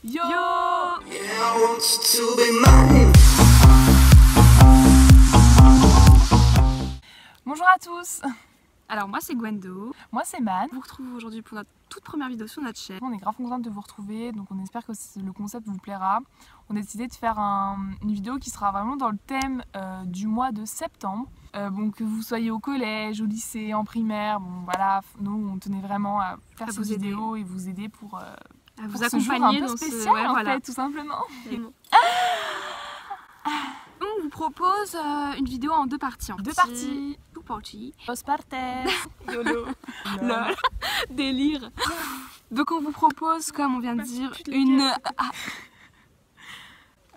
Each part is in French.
Yo, bonjour à tous. Alors moi c'est Gwendo, Moi c'est Man. je vous retrouve aujourd'hui pour notre toute première vidéo sur notre chaîne. On est grave contente de vous retrouver, donc on espère que le concept vous plaira. On a décidé de faire une vidéo qui sera vraiment dans le thème du mois de septembre. Bon, que vous soyez au collège, au lycée, en primaire, bon voilà, nous on tenait vraiment à faire cette vidéo et vous aider pour vous ce jour un accompagner peu dans spécial ce... en voilà. fait, tout simplement. On vous propose une vidéo en deux parties. Deux parties. Two parties. Los partes. YOLO. Lol. Délire. Donc on vous propose, comme on vient de dire, Plus de une... cœur.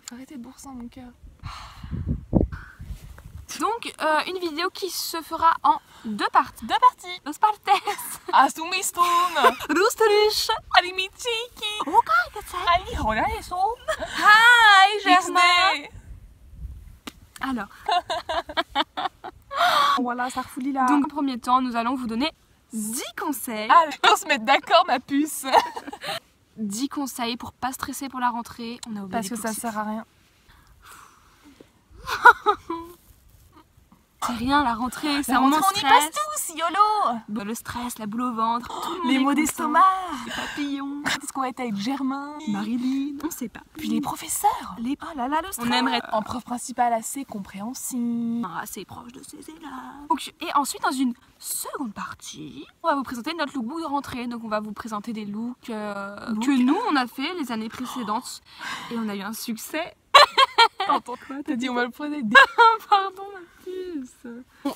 Faut arrêter de bourser mon cœur. Donc une vidéo qui se fera en deux parties. Deux parties. Los partes. Asumistum. Rusterisch. Alimichiki. Ali horaeso. Hi Germain. Alors, Voilà, ça refoule là. donc en premier temps, nous allons vous donner 10 conseils. Ah, on se met d'accord, ma puce. 10 conseils pour pas stresser pour la rentrée. On a oublié Parce les que ça post-it. sert à rien. C'est rien la rentrée, c'est La un moment de rentrée, on y passe stress. tous, YOLO. Le stress, la boule au ventre, tout le monde Les est maux content. d'estomac. Les papillons, Qu'est-ce qu'on va être avec Germain? Marilyn, on sait pas. Puis les professeurs. Les... Oh là là, le stress. On aimerait En prof principal assez compréhensible. assez proche de ses élèves. Donc, et ensuite, dans une seconde partie, on va vous présenter notre lookbook de rentrée. Donc on va vous présenter des looks que nous on a fait les années précédentes et on a eu un succès. T'entends quoi? T'as dit on va le prendre. Pardon ma puce. Bon.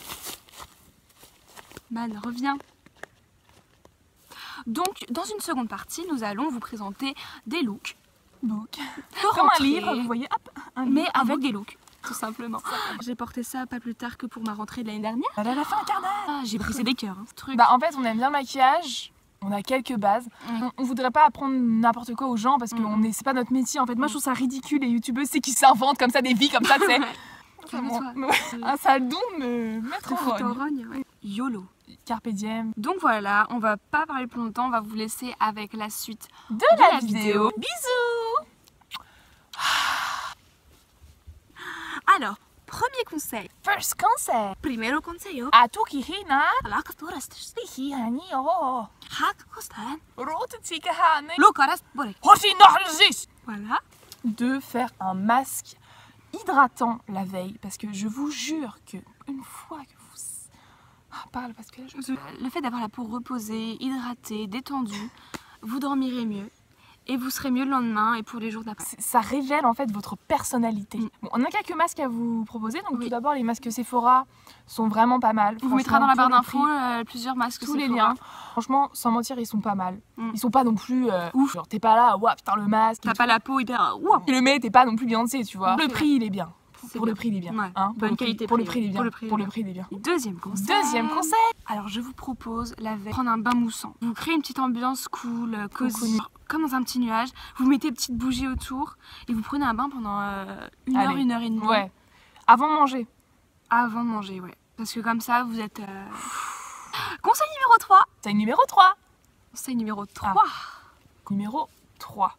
Man, reviens. Donc, dans une seconde partie, nous allons vous présenter des looks. Donc, de comme un rentrée, livre, vous voyez, hop, un mais livre, un avec book. des looks, tout simplement. J'ai porté ça pas plus tard que pour ma rentrée de l'année dernière. Elle a fait un carnage. Ah, j'ai brisé des cœurs, hein, ce truc. Bah en fait on aime bien le maquillage, on a quelques bases. On voudrait pas apprendre n'importe quoi aux gens parce que c'est pas notre métier en fait. Moi je trouve ça ridicule les youtubeuses c'est qui s'inventent comme ça des vies comme ça tu sais. Un sale don me mettre en rogne. ouais. YOLO. Carpe diem. Donc voilà, on va pas parler plus longtemps, on va vous laisser avec la suite De la vidéo. Bisous. Alors, premier conseil. First conseil. Primero consejo. A tu kihina. La capturas Hihani oh. hak kostan. Rote tikahane. Lokaras borek. Hoshi nohrzis. Voilà. De faire un masque hydratant la veille parce que je vous jure que une fois que vous parle parce que Le fait d'avoir la peau reposée, hydratée, détendue, vous dormirez mieux et vous serez mieux le lendemain et pour les jours d'après. ça révèle en fait votre personnalité. Bon, on a quelques masques à vous proposer. Donc tout d'abord les masques Sephora sont vraiment pas mal. On vous mettra dans la barre d'infos d'infos plusieurs masques tous les Sephora. liens. Franchement, sans mentir, ils sont pas mal. Ils sont pas non plus ouf. Genre t'es pas là, ouah putain le masque. T'as pas la peau hyper... Wow. Tu le mets, t'es pas non plus Beyoncé, tu vois. Le prix il est bien. Pour le prix il est bien. Ouais. Hein, Bonne qualité. pour le prix il est bien. Pour le prix il est bien. Deuxième conseil. Deuxième conseil. Alors je vous propose la veille prendre un bain moussant. Vous créez une petite ambiance cool, cosy, comme dans un petit nuage. Vous mettez une petite bougie autour et vous prenez un bain pendant une heure et demie. Ouais. Avant de manger. Avant de manger, ouais. Parce que comme ça vous êtes... Conseil numéro 3. C'est numéro 3. Conseil numéro 3. Numéro 3.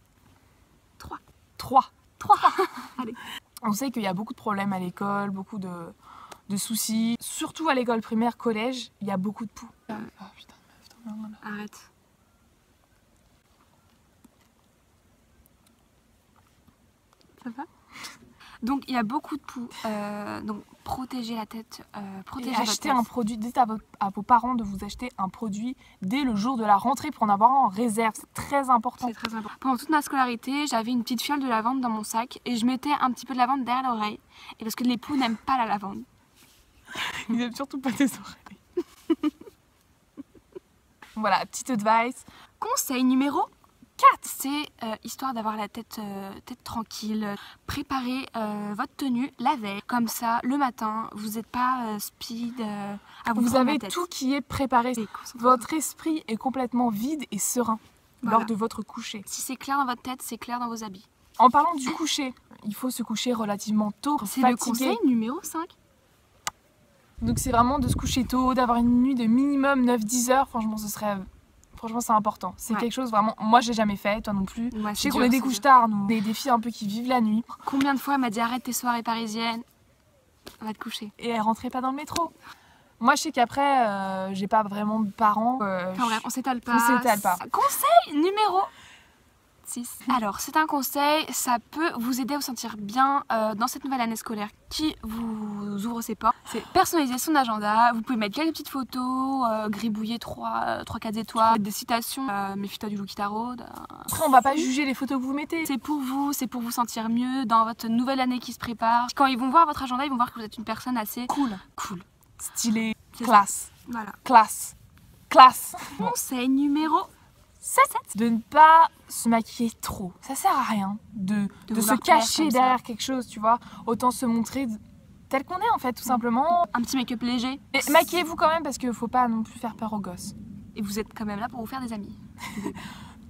3. 3. 3. Allez. On sait qu'il y a beaucoup de problèmes à l'école, beaucoup de soucis. Surtout à l'école primaire, collège, il y a beaucoup de poux. Ah putain, meuf, t'en as. Arrête. Ça va? Donc il y a beaucoup de poux. Donc protégez la tête. Protégez Et votre acheter tête. un produit, dites à vos parents de vous acheter un produit dès le jour de la rentrée pour en avoir en réserve. C'est très important. C'est très important. Pendant toute ma scolarité, j'avais une petite fiole de lavande dans mon sac et je mettais un petit peu de lavande derrière l'oreille. Et parce que les poux n'aiment pas la lavande. Ils aiment surtout pas tes oreilles. Voilà, petite advice. Conseil numéro 4, c'est histoire d'avoir la tête tranquille. Préparez votre tenue la veille. Comme ça, le matin, vous n'êtes pas speed à vous Vous prendre la avez tête. tout qui est préparé. Votre esprit est complètement vide et serein lors de votre coucher. Si c'est clair dans votre tête, c'est clair dans vos habits. En parlant du coucher, il faut se coucher relativement tôt. C'est le conseil numéro 5. Donc c'est vraiment de se coucher tôt, d'avoir une nuit de minimum 9-10 heures. Franchement, ce serait Franchement, c'est important. C'est Ouais. quelque chose vraiment. Moi, j'ai jamais fait, toi non plus. Ouais, Je sais qu'on est des couches tard, nous. Des filles un peu qui vivent la nuit. Combien de fois elle m'a dit arrête tes soirées parisiennes, va te coucher. Et elle rentrait pas dans le métro. Moi, je sais qu'après, j'ai pas vraiment de parents. Enfin bref, on s'étale pas. On s'étale pas. Conseil numéro 6. Alors, c'est un conseil, ça peut vous aider à vous sentir bien dans cette nouvelle année scolaire qui vous ouvre ses portes. C'est personnaliser son agenda. Vous pouvez mettre quelques petites photos, gribouiller 3-4 étoiles, des citations, méfie-toi du loup qui taraude. Après, on va pas juger les photos que vous mettez. C'est pour vous sentir mieux dans votre nouvelle année qui se prépare. Quand ils vont voir votre agenda, ils vont voir que vous êtes une personne assez Cool. cool. Stylé. C'est Classe. Voilà. Classe. Classe. Conseil numéro 7. De ne pas se maquiller trop. Ça sert à rien de se vouloir plaire cacher comme ça. derrière quelque chose, tu vois. Autant se montrer tel qu'on est en fait, tout simplement. un petit make-up léger. Et maquillez-vous quand même parce qu'il faut pas non plus faire peur aux gosses. Et vous êtes quand même là pour vous faire des amis.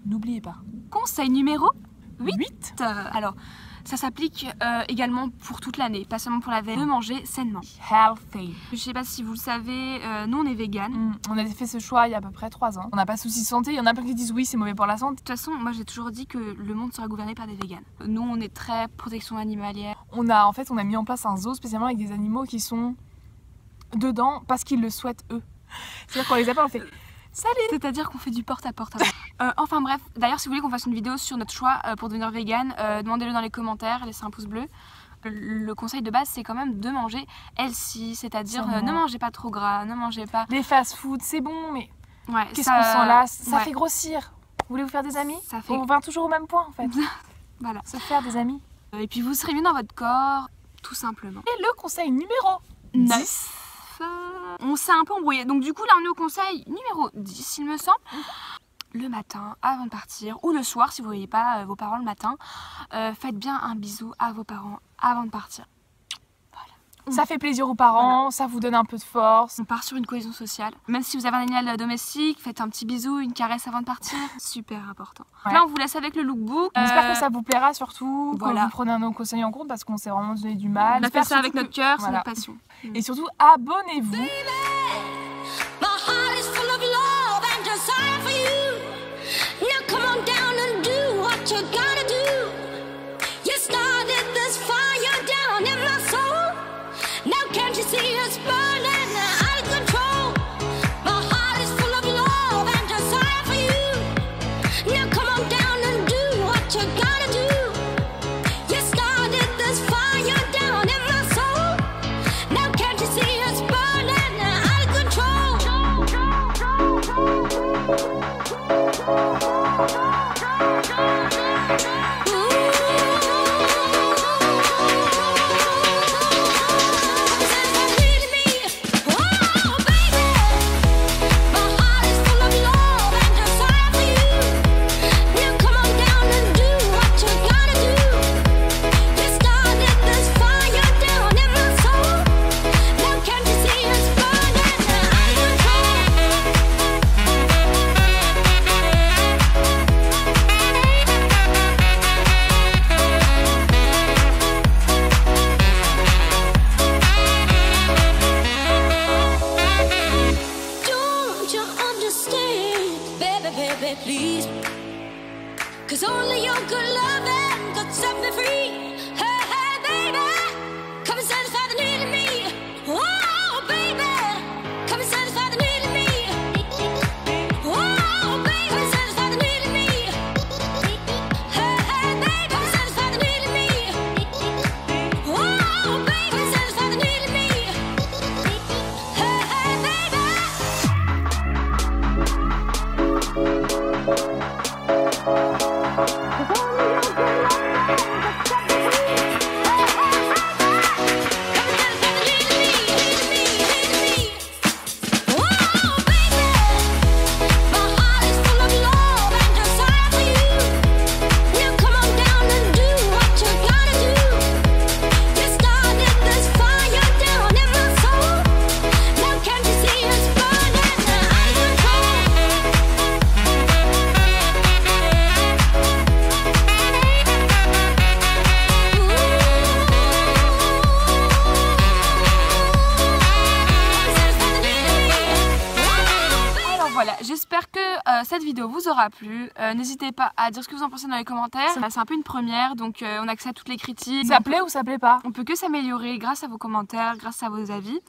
N'oubliez pas. Conseil numéro 8. Alors, ça s'applique également pour toute l'année, pas seulement pour la veille, de manger sainement. Healthy. Je sais pas si vous le savez, nous on est vegan. On a fait ce choix il y a à peu près 3 ans. On n'a pas de soucis de santé. Il y en a plein qui disent oui, c'est mauvais pour la santé. De toute façon, moi j'ai toujours dit que le monde sera gouverné par des véganes. Nous on est très protection animalière. On a mis en place un zoo spécialement avec des animaux qui sont dedans parce qu'ils le souhaitent eux. C'est-à-dire qu'on les appelle, on fait salut. C'est-à-dire qu'on fait du porte-à-porte. Enfin bref, d'ailleurs si vous voulez qu'on fasse une vidéo sur notre choix pour devenir vegan, demandez-le dans les commentaires, laissez un pouce bleu. Le conseil de base c'est quand même de manger healthy, c'est-à-dire ne mangez pas trop gras, ne mangez pas... Les fast-food, c'est bon, mais Ouais, qu'est-ce qu'on s'en lasse. Ça ouais. fait grossir. Vous voulez vous faire des amis? Ça fait... On revient toujours au même point en fait. Voilà. Se faire des amis. Et puis vous serez mieux dans votre corps, tout simplement. Et le conseil numéro 9. 10. On s'est un peu embrouillé. Donc du coup là on est au conseil numéro 10 il me semble. Le matin avant de partir ou le soir si vous ne voyez pas vos parents le matin, faites bien un bisou à vos parents avant de partir. Ça fait plaisir aux parents, ça vous donne un peu de force. On part sur une cohésion sociale. Même si vous avez un animal domestique, faites un petit bisou, une caresse avant de partir. Super important. Ouais. Là on vous laisse avec le lookbook. J'espère que ça vous plaira surtout, voilà. que vous prenez nos conseils en compte parce qu'on s'est vraiment donné du mal. On a fait J'espère ça avec surtout notre cœur, c'est voilà. notre passion. Et surtout, abonnez-vous. My heart is full of love and desire for you. Now come on down and do what you gotta do. You started this fire down in my soul. Now can't you see it's burning out of control? My heart is full of love and desire for you. Now come on down and do what you gotta do. You started this fire down in my soul. Now can't you see it's burning out of control? Don't you understand, baby, please? 'Cause only your good loving could set me free. Hey, hey, baby, come and satisfy the need in me. Oh, baby, come and satisfy the need in me. Oh, baby, come and satisfy the need in me. Hey, hey, baby, come and satisfy the need in me. Oh, baby, come and satisfy the need in me. Hey, hey, baby. cette vidéo vous aura plu. N'hésitez pas à dire ce que vous en pensez dans les commentaires. C'est un peu une première, donc on a accès à toutes les critiques. Ça plaît ou ça plaît pas? On peut que s'améliorer grâce à vos commentaires, grâce à vos avis.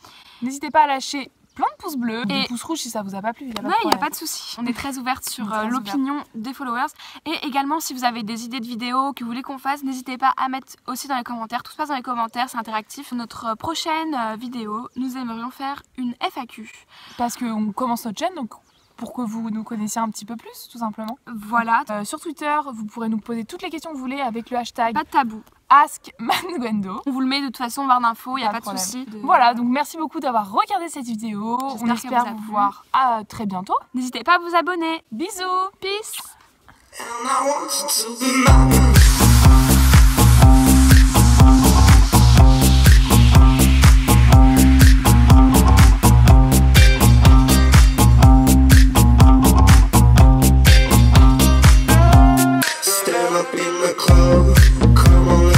N'hésitez pas à lâcher plein de pouces bleus, des pouces rouges si ça vous a pas plu. Il n'y a pas de souci. On est très ouverte sur l'opinion des followers. Et également, si vous avez des idées de vidéos que vous voulez qu'on fasse, n'hésitez pas à mettre aussi dans les commentaires. Tout se passe dans les commentaires, c'est interactif. Notre prochaine vidéo, nous aimerions faire une FAQ. Parce qu'on commence notre chaîne, donc pour que vous nous connaissiez un petit peu plus, tout simplement. Voilà. Sur Twitter, vous pourrez nous poser toutes les questions que vous voulez avec le hashtag pas de tabou. AskManguendo. On vous le met de toute façon en barre d'infos, il n'y a pas de souci. Voilà, donc merci beaucoup d'avoir regardé cette vidéo. On espère vous voir à très bientôt. N'hésitez pas à vous abonner. Bisous. Peace. Stand up in the club, come on.